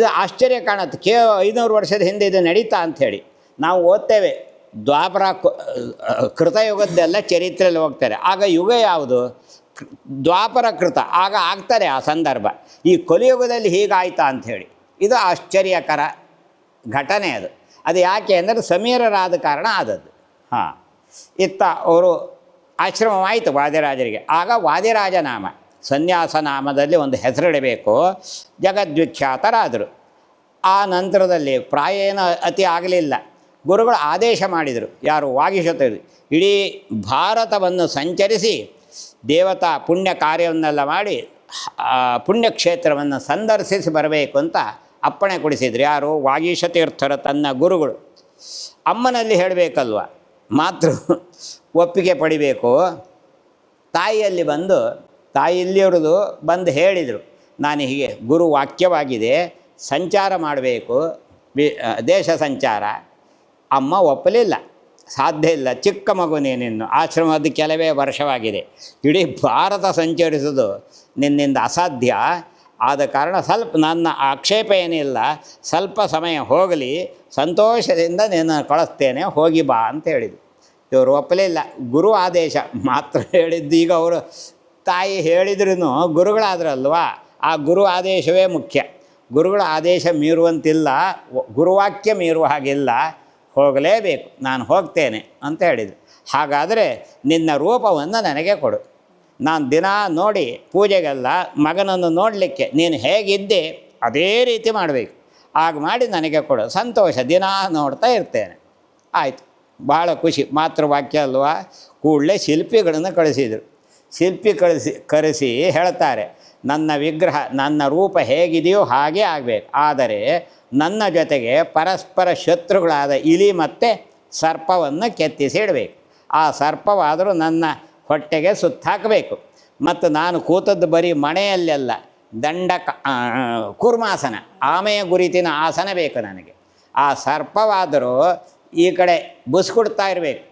ಇದು ಆಶ್ಚರ್ಯ ಕಾಣುತ್ತೆ. 500 ವರ್ಷದ ಹಿಂದೆ ಇದು ನಡೀತಾ ಅಂಥೇಳಿ ನಾವು ಓದ್ತೇವೆ. ದ್ವಾಪರ ಕೃತಯುಗದ್ದೆಲ್ಲ ಚರಿತ್ರೆಯಲ್ಲಿ ಹೋಗ್ತಾರೆ. ಆಗ ಯುಗ ಯಾವುದು? ದ್ವಾಪರ ಕೃತ. ಆಗ ಆಗ್ತಾರೆ ಆ ಸಂದರ್ಭ. ಈ ಕಲಿಯುಗದಲ್ಲಿ ಹೀಗಾಯ್ತಾ ಅಂಥೇಳಿ ಇದು ಆಶ್ಚರ್ಯಕರ ಘಟನೆ. ಅದು ಯಾಕೆ ಅಂದರೆ ಸಮೀರರಾದ ಕಾರಣ ಆದದ್ದು. ಹಾಂ, ಇತ್ತ ಅವರು ಆಶ್ರಮವಾಯಿತು ವಾದಿರಾಜರಿಗೆ. ಆಗ ವಾದಿರಾಜ ನಾಮ, ಸನ್ಯಾಸ ನಾಮದಲ್ಲಿ ಒಂದು ಹೆಸರಿಡಬೇಕು. ಜಗದ್ವಿಖ್ಯಾತರಾದರು. ಆ ನಂತರದಲ್ಲಿ ಪ್ರಾಯ ಏನು ಅತಿ ಆಗಲಿಲ್ಲ. ಗುರುಗಳು ಆದೇಶ ಮಾಡಿದರು. ಯಾರು? ವಾಗೀಶರು. ಇಡೀ ಭಾರತವನ್ನು ಸಂಚರಿಸಿ ದೇವತಾ ಪುಣ್ಯ ಕಾರ್ಯವನ್ನೆಲ್ಲ ಮಾಡಿ ಪುಣ್ಯಕ್ಷೇತ್ರವನ್ನು ಸಂದರ್ಶಿಸಿ ಬರಬೇಕು ಅಂತ ಅಪ್ಪಣೆ ಕೊಡಿಸಿದ್ರು. ಯಾರು? ವಾಗೀಶ ತೀರ್ಥರ ತನ್ನ ಗುರುಗಳು. ಅಮ್ಮನಲ್ಲಿ ಹೇಳಬೇಕಲ್ವ, ಮಾತೃ ಒಪ್ಪಿಗೆ ಪಡಿಬೇಕು. ತಾಯಿಯಲ್ಲಿ ಬಂದು, ತಾಯಿ ಇಲ್ಲಿಯವ್ರದ್ದು ಬಂದು ಹೇಳಿದರು, ನಾನು ಹೀಗೆ ಗುರು ವಾಕ್ಯವಾಗಿದೆ, ಸಂಚಾರ ಮಾಡಬೇಕು, ದೇಶ ಸಂಚಾರ. ಅಮ್ಮ ಒಪ್ಪಲಿಲ್ಲ, ಸಾಧ್ಯ ಇಲ್ಲ, ಚಿಕ್ಕ ಮಗು ನೀನಿನ್ನು, ಆಶ್ರಮದ ಕೆಲವೇ ವರ್ಷವಾಗಿದೆ, ಇಡೀ ಭಾರತ ಸಂಚರಿಸೋದು ನಿನ್ನಿಂದ ಅಸಾಧ್ಯ. ಆದ ಕಾರಣ ಸ್ವಲ್ಪ ನನ್ನ ಆಕ್ಷೇಪ ಏನಿಲ್ಲ, ಸ್ವಲ್ಪ ಸಮಯ ಹೋಗಲಿ, ಸಂತೋಷದಿಂದ ನಿನ್ನ ಕಳಿಸ್ತೇನೆ, ಹೋಗಿ ಬಾ ಅಂತ ಹೇಳಿದರು. ಇವರು ಒಪ್ಪಲಿಲ್ಲ. ಗುರು ಆದೇಶ ಮಾತ್ರ ಹೇಳಿದ್ದು. ಈಗ ಅವರು ತಾಯಿ ಹೇಳಿದ್ರೂ ಗುರುಗಳಾದ್ರಲ್ವಾ, ಆ ಗುರು ಆದೇಶವೇ ಮುಖ್ಯ. ಗುರುಗಳ ಆದೇಶ ಮೀರುವಂತಿಲ್ಲ, ಗುರುವಾಕ್ಯ ಮೀರುವ ಹಾಗಿಲ್ಲ, ಹೋಗಲೇಬೇಕು, ನಾನು ಹೋಗ್ತೇನೆ ಅಂತ ಹೇಳಿದರು. ಹಾಗಾದರೆ ನಿನ್ನ ರೂಪವನ್ನು ನನಗೆ ಕೊಡು, ನಾನು ದಿನ ನೋಡಿ ಪೂಜೆಗೆಲ್ಲ ಮಗನನ್ನು ನೋಡಲಿಕ್ಕೆ ನೀನು ಹೇಗಿದ್ದೆ ಅದೇ ರೀತಿ ಮಾಡಬೇಕು, ಆಗ ಮಾಡಿ ನನಗೆ ಕೊಡು, ಸಂತೋಷ, ದಿನ ನೋಡ್ತಾ ಇರ್ತೇನೆ. ಆಯಿತು, ಭಾಳ ಖುಷಿ. ಮಾತೃವಾಕ್ಯ ಅಲ್ವಾ. ಕೂಡಲೇ ಶಿಲ್ಪಿಗಳನ್ನು ಕಳಿಸಿದರು. ಶಿಲ್ಪಿ ಕರೆಸಿ ಹೇಳ್ತಾರೆ, ನನ್ನ ವಿಗ್ರಹ, ನನ್ನ ರೂಪ ಹೇಗಿದೆಯೋ ಹಾಗೇ ಆಗಬೇಕು, ಆದರೆ ನನ್ನ ಜೊತೆಗೆ ಪರಸ್ಪರ ಶತ್ರುಗಳಾದ ಇಲಿ ಮತ್ತು ಸರ್ಪವನ್ನು ಕೆತ್ತಿಸಿ ಇಡಬೇಕು. ಆ ಸರ್ಪವಾದರೂ ನನ್ನ ಹೊಟ್ಟೆಗೆ ಸುತ್ತಾಕಬೇಕು. ಮತ್ತು ನಾನು ಕೂತದ್ದು ಬರೀ ಮಣೆಯಲ್ಲೆಲ್ಲ, ಕೂರ್ಮಾಸನ, ಆಮೆಯ ಗುರಿತಿನ ಆಸನ ಬೇಕು ನನಗೆ. ಆ ಸರ್ಪವಾದರೂ ಈ ಕಡೆ ಬುಸ್ಕೊಡ್ತಾ ಇರಬೇಕು.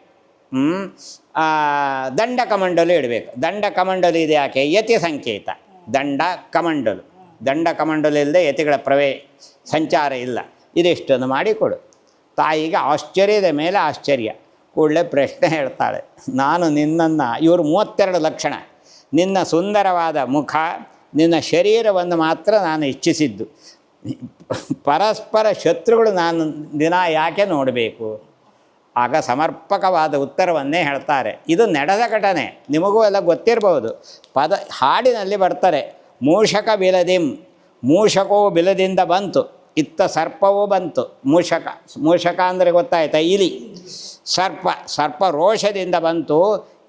ದಂಡ ಕಮಂಡಲು ಇಡಬೇಕು. ದಂಡ ಕಮಂಡಲು ಇದೆ ಯಾಕೆ? ಯತಿ ಸಂಕೇತ. ದಂಡ ಕಮಂಡಲು, ದಂಡ ಕಮಂಡಲು ಇಲ್ಲದೆ ಯತಿಗಳ ಸಂಚಾರ ಇಲ್ಲ. ಇದಿಷ್ಟನ್ನು ಮಾಡಿಕೊಡು. ತಾಯಿಗೆ ಆಶ್ಚರ್ಯದ ಮೇಲೆ ಆಶ್ಚರ್ಯ. ಕೂಡಲೇ ಪ್ರಶ್ನೆ ಹೇಳ್ತಾಳೆ, ನಾನು ನಿನ್ನನ್ನು, ಇವರು 32 ಲಕ್ಷಣ, ನಿನ್ನ ಸುಂದರವಾದ ಮುಖ, ನಿನ್ನ ಶರೀರವನ್ನು ಮಾತ್ರ ನಾನು ಇಚ್ಛಿಸಿದ್ದು, ಪರಸ್ಪರ ಶತ್ರುಗಳು ನಾನು ದಿನ ಯಾಕೆ ನೋಡಬೇಕು? ಆಗ ಸಮರ್ಪಕವಾದ ಉತ್ತರವನ್ನೇ ಹೇಳ್ತಾರೆ. ಇದು ನಡೆದ ಘಟನೆ, ನಿಮಗೂ ಎಲ್ಲ ಗೊತ್ತಿರಬಹುದು. ಹಾಡಿನಲ್ಲಿ ಬರ್ತಾರೆ, ಮೂಷಕ ಬಿಲದಿಂ, ಮೂಷಕವು ಬಿಲದಿಂದ ಬಂತು, ಇತ್ತ ಸರ್ಪವೂ ಬಂತು. ಮೂಷಕ ಅಂದರೆ ಗೊತ್ತಾಯ್ತಾ? ಇಲಿ. ಸರ್ಪ ರೋಷದಿಂದ ಬಂತು,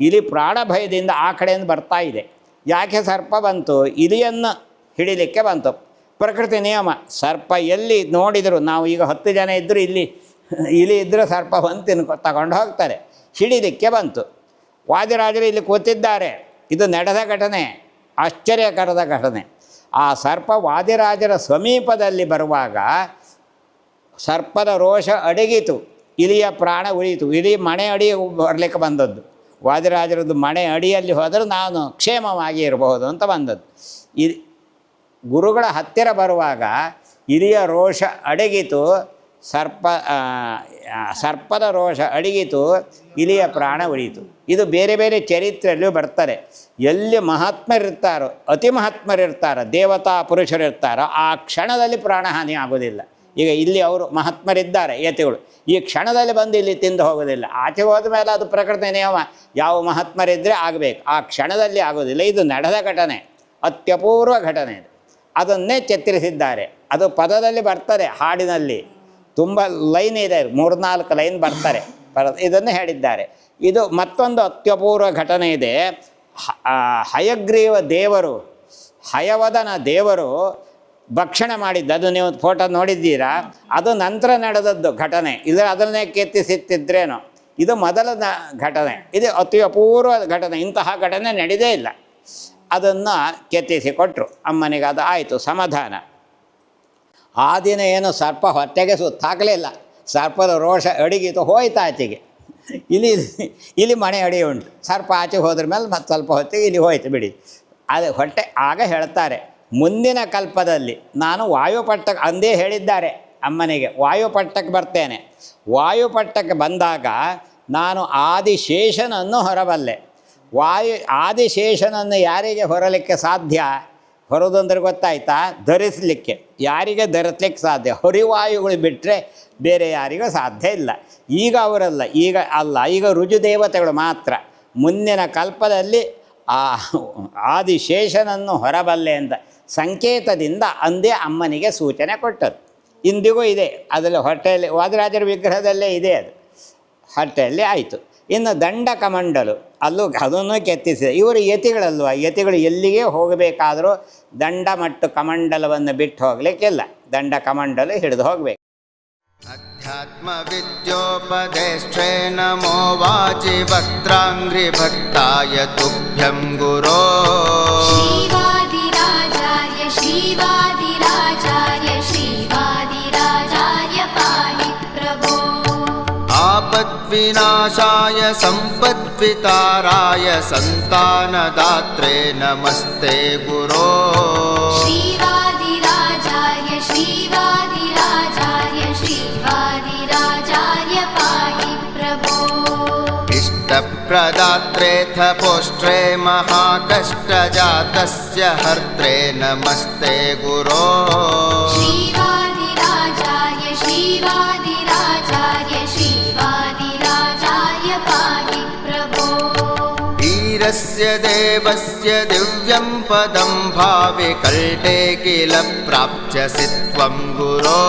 ಇಲಿ ಪ್ರಾಣಭಯದಿಂದ ಆ ಕಡೆಯಿಂದ ಬರ್ತಾ ಇದೆ. ಯಾಕೆ ಸರ್ಪ ಬಂತು? ಇಲಿಯನ್ನು ಹಿಡಿಲಿಕ್ಕೆ ಬಂತು. ಪ್ರಕೃತಿ ನಿಯಮ. ಸರ್ಪ ಎಲ್ಲಿ ನೋಡಿದರು, ನಾವು ಈಗ 10 ಜನ ಇದ್ದರೂ ಇಲಿ ಇದ್ದರೆ ಸರ್ಪ ಬಂದು ತಗೊಂಡು ಹೋಗ್ತಾರೆ. ಹಿಡಿಲಿಕ್ಕೆ ಬಂತು. ವಾದಿರಾಜರು ಇಲ್ಲಿ ಕೂತಿದ್ದಾರೆ. ಇದು ನಡೆದ ಘಟನೆ, ಆಶ್ಚರ್ಯಕರದ ಘಟನೆ. ಆ ಸರ್ಪ ವಾದಿರಾಜರ ಸಮೀಪದಲ್ಲಿ ಬರುವಾಗ ಸರ್ಪದ ರೋಷ ಅಡಗಿತು, ಇಲಿಯ ಪ್ರಾಣ ಉಳಿಯಿತು. ಇಲಿ ಮಣೆ ಅಡಿ ಬರಲಿಕ್ಕೆ ಬಂದದ್ದು. ವಾದಿರಾಜರದ್ದು ಮಣೆ ಅಡಿಯಲ್ಲಿ ಹೋದರೆ ನಾನು ಕ್ಷೇಮವಾಗಿ ಇರಬಹುದು ಅಂತ ಬಂದದ್ದು. ಗುರುಗಳ ಹತ್ತಿರ ಬರುವಾಗ ಇಲಿಯ ರೋಷ ಅಡಗಿತು, ಸರ್ಪದ ರೋಷ ಅಡಗಿತು, ಇಲಿಯ ಪ್ರಾಣ ಉಳಿಯಿತು. ಇದು ಬೇರೆ ಬೇರೆ ಚರಿತ್ರೆಯಲ್ಲೂ ಬರ್ತಾರೆ. ಎಲ್ಲಿ ಮಹಾತ್ಮರಿರ್ತಾರೋ, ಅತಿ ಮಹಾತ್ಮರಿರ್ತಾರೋ, ದೇವತಾ ಪುರುಷರಿರ್ತಾರೋ, ಆ ಕ್ಷಣದಲ್ಲಿ ಪ್ರಾಣಹಾನಿ ಆಗೋದಿಲ್ಲ. ಈಗ ಇಲ್ಲಿ ಅವರು ಮಹಾತ್ಮರಿದ್ದಾರೆ, ಯತಿಗಳು, ಈ ಕ್ಷಣದಲ್ಲಿ ಬಂದು ಇಲ್ಲಿ ತಿಂದು ಹೋಗೋದಿಲ್ಲ. ಆಚೆ ಹೋದ ಮೇಲೆ ಅದು ಪ್ರಕೃತಿ ನಿಯಮ, ಯಾವ ಮಹಾತ್ಮರಿದ್ದರೆ ಆಗಬೇಕು, ಆ ಕ್ಷಣದಲ್ಲಿ ಆಗೋದಿಲ್ಲ. ಇದು ನಡೆದ ಘಟನೆ, ಅತ್ಯಪೂರ್ವ ಘಟನೆ. ಅದನ್ನೇ ಚಿತ್ರಿಸಿದ್ದಾರೆ. ಅದು ಪದದಲ್ಲಿ ಬರ್ತಾರೆ, ಹಾಡಿನಲ್ಲಿ ತುಂಬ ಲೈನ್ ಇದೆ, 3-4 ಲೈನ್ ಬರ್ತಾರೆ. ಇದನ್ನು ಹೇಳಿದ್ದಾರೆ. ಇದು ಮತ್ತೊಂದು ಅತ್ಯಪೂರ್ವ ಘಟನೆ ಇದೆ. ಹಯಗ್ರೀವ ದೇವರು, ಹಯವದನ ದೇವರು ಭಕ್ಷಣೆ ಮಾಡಿದ್ದು, ಅದು ನೀವು ಫೋಟೋ ನೋಡಿದ್ದೀರಾ? ಅದು ನಂತರ ನಡೆದದ್ದು ಘಟನೆ. ಅದನ್ನೇ ಕೆತ್ತಿಸಿತ್ತಿದ್ರೇನೋ. ಇದು ಮೊದಲ ಘಟನೆ. ಇದು ಅತಿ ಅಪೂರ್ವ ಘಟನೆ. ಇಂತಹ ಘಟನೆ ನಡೆದೇ ಇಲ್ಲ. ಅದನ್ನು ಕೆತ್ತಿಸಿ ಕೊಟ್ಟರು ಅಮ್ಮನಿಗೆ. ಅದು ಆಯಿತು, ಸಮಾಧಾನ. ಆ ದಿನ ಏನು ಸರ್ಪ ಹೊಟ್ಟೆಗೆ ಸುತ್ತಾಕಲಿಲ್ಲ. ಸರ್ಪದ ರೋಷ ಅಡಿಗಿತು, ಹೋಯ್ತು ಆಚೆಗೆ. ಇಲ್ಲಿ ಮಣೆ ಅಡಿ ಉಂಟು. ಸರ್ಪ ಆಚೆ ಹೋದ್ರ ಮೇಲೆ ಮತ್ತೆ ಸ್ವಲ್ಪ ಹೊತ್ತಿಗೆ ಇಲ್ಲಿ ಹೋಯ್ತು ಬಿಡಿ. ಅದು ಹೊಟ್ಟೆ. ಆಗ ಹೇಳ್ತಾರೆ, ಮುಂದಿನ ಕಲ್ಪದಲ್ಲಿ ನಾನು ವಾಯುಪಟ್ಟಕ್ಕೆ ಅಂದೇ ಹೇಳಿದ್ದಾರೆ ಅಮ್ಮನಿಗೆ, ವಾಯುಪಟ್ಟಕ್ಕೆ ಬರ್ತೇನೆ. ವಾಯುಪಟ್ಟಕ್ಕೆ ಬಂದಾಗ ನಾನು ಆದಿಶೇಷನನ್ನು ಹೊರಬಲ್ಲೆ. ಆದಿಶೇಷನನ್ನು ಯಾರಿಗೆ ಹೊರಲಿಕ್ಕೆ ಸಾಧ್ಯ? ಹೊರೋದಂದ್ರೆ ಗೊತ್ತಾಯ್ತಾ? ಧರಿಸಲಿಕ್ಕೆ. ಯಾರಿಗೆ ಧರಿಸ್ಲಿಕ್ಕೆ ಸಾಧ್ಯ? ಹರಿವಾಯುಗಳು ಬಿಟ್ಟರೆ ಬೇರೆ ಯಾರಿಗೂ ಸಾಧ್ಯ ಇಲ್ಲ. ಈಗ ಅವರಲ್ಲ, ಈಗ ರುಜುದೇವತೆಗಳು ಮಾತ್ರ. ಮುಂದಿನ ಕಲ್ಪದಲ್ಲಿ ಆ ಆದಿಶೇಷನನ್ನು ಹೊರಬಲ್ಲೆ ಅಂತ ಸಂಕೇತದಿಂದ ಅಂದೇ ಅಮ್ಮನಿಗೆ ಸೂಚನೆ ಕೊಟ್ಟರು. ಇಂದಿಗೂ ಇದೆ, ಅದರಲ್ಲಿ ಹೊಟ್ಟೆಯಲ್ಲಿ ವಾದಿರಾಜರ ವಿಗ್ರಹದಲ್ಲೇ ಇದೆ, ಅದು ಹೊಟ್ಟೆಯಲ್ಲಿ ಆಯಿತು. ಇನ್ನು ದಂಡ ಕಮಂಡಲು ಅದನ್ನು ಕೆತ್ತಿಸಿದೆ. ಇವರು ಯತಿಗಳಲ್ವ, ಯತಿಗಳು ಎಲ್ಲಿಗೆ ಹೋಗಬೇಕಾದರೂ ದಂಡ ಮತ್ತು ಕಮಂಡಲವನ್ನು ಬಿಟ್ಟು ಹೋಗಲಿಕ್ಕಿಲ್ಲ, ದಂಡ ಕಮಂಡಲು ಹಿಡಿದು ಹೋಗಬೇಕು. ಅಧ್ಯಾತ್ಮ ವಿದ್ಯೋಪದೇಷ್ಟೇ ನಮೋ ವಾಚಿ ವಕ್ತ್ರಾಂಗ್ರಿ ಭಕ್ತಾಯ ತುಭ್ಯಂ ಗುರೋ. ಶ್ರೀವಾದಿರಾಜಾಯ ಶ್ರೀವಾದಿರಾಜಾಯ ಶ್ರೀವಾದಿರಾಜಾಯ ಪಾಹಿ ಪ್ರಭೋ. आपद्विनाशाय सम्पद्विताराय सन्तानदात्रे नमस्ते गुरो. श्रीवादिराजाय श्रीवादिराजाय श्रीवादिराजाय पाहि प्रभो. इष्टप्रदात्रेऽथ पोष्ट्रे महाकष्टजातस्य हर्त्रे नमस्ते गुरो. श्रीवादिराजाय श्रीवादिराजाय श्रीवादिराजाय पाहि प्रभो. वीरस्य देवस्य दिव्यं पदं भावे कल्टे किल प्राप्स्यसि त्वं गुरो.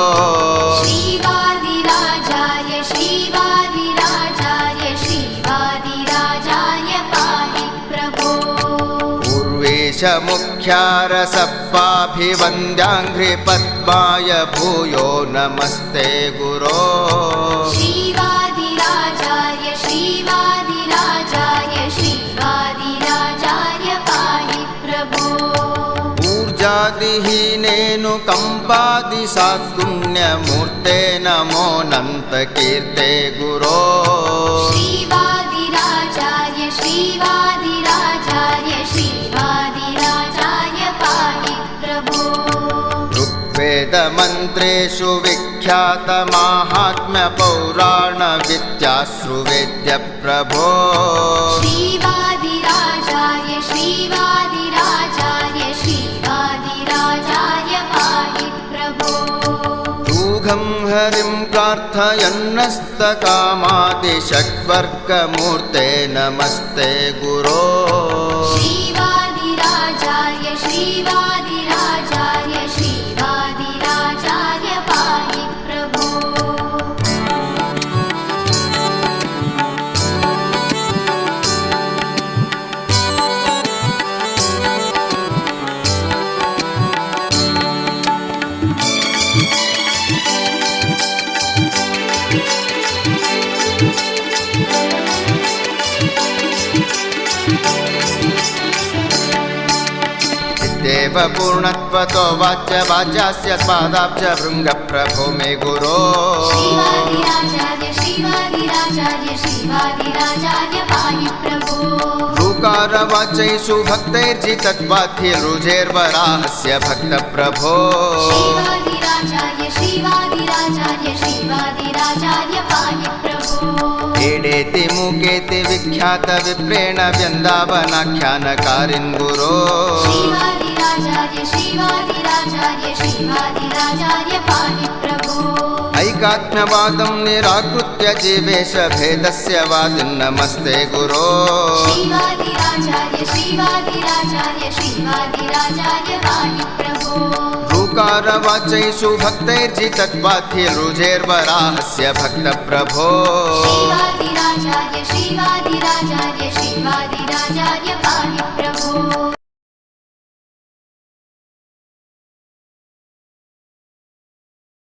श्रीवादिराजाय श्रीवादिराजाय श्रीवादिराजाय पाहि प्रभो. पूर्वेश मुख्यारसप्पाभिवन्द्याङ्घ्रिपद्माय भूयो नमस्ते गुरो. श्रीवादिराजाय श्रीवादिराजाय श्रीवादिराजाय पाहि प्रभो. ऊर्जादिहीनेऽनुकम्पादिसात्पुण्यमूर्ते नमोऽनन्तकीर्ते गुरो. श्रीवादिराजाय श्रीवादिराजाय श्रीवादिराजाय पाहि प्रभो. ऋग्वेदमन्त्रेषु विख्यातमाहात्म्यपौराणविद्याश्रुवेद्य प्रभो. श्रीवादिराजाय श्रीवादिराजाय श्रीवादिराजाय पाहि प्रभो. दूघं हरिं प्रार्थयन्नस्तकामादिषड्वर्गमूर्ते नमस्ते गुरो. श्रीवादिराजाय श्रीवादिराजाय श्रीवादिराजाय पाहि प्रभो. देव पूर्णत्वतो वाच्य वाचास्य पादाब्ज भृङ्ग प्रभो मे गुरो. श्रीवादिराजाय श्रीवादिराजाय श्रीवादिराजाय पाहि प्रभो. ऋकार वाचैषु भक्तैर्जितद्वाद्यरुजेर्वराहस्य भक्त प्रभो. श्रीवादिराजाय श्रीवादिराजाय श्रीवादिराजाय पाहि प्रभो. एडेति मुकेति विख्यात विप्रेण व्यन्दावनाख्यानकारिन् गुरो. श्रीवादिराजाय श्रीवादिराजाय श्रीवादिराजाय पाहि प्रभो. ऐकात्म्यवादं निराकृत्य जीवेश भेदस्य वादिन् नमस्ते गुरो. श्रीवादिराजाय श्रीवादिराजाय श्रीवादिराजाय पाहि प्रभो. ऋकार वाचैषु भक्तैर्जितद्वाद्यरुजेर्वराहस्य भक्त प्रभो. श्रीवादिराजाय श्रीवादिराजाय श्रीवादिराजाय पाहि प्रभो.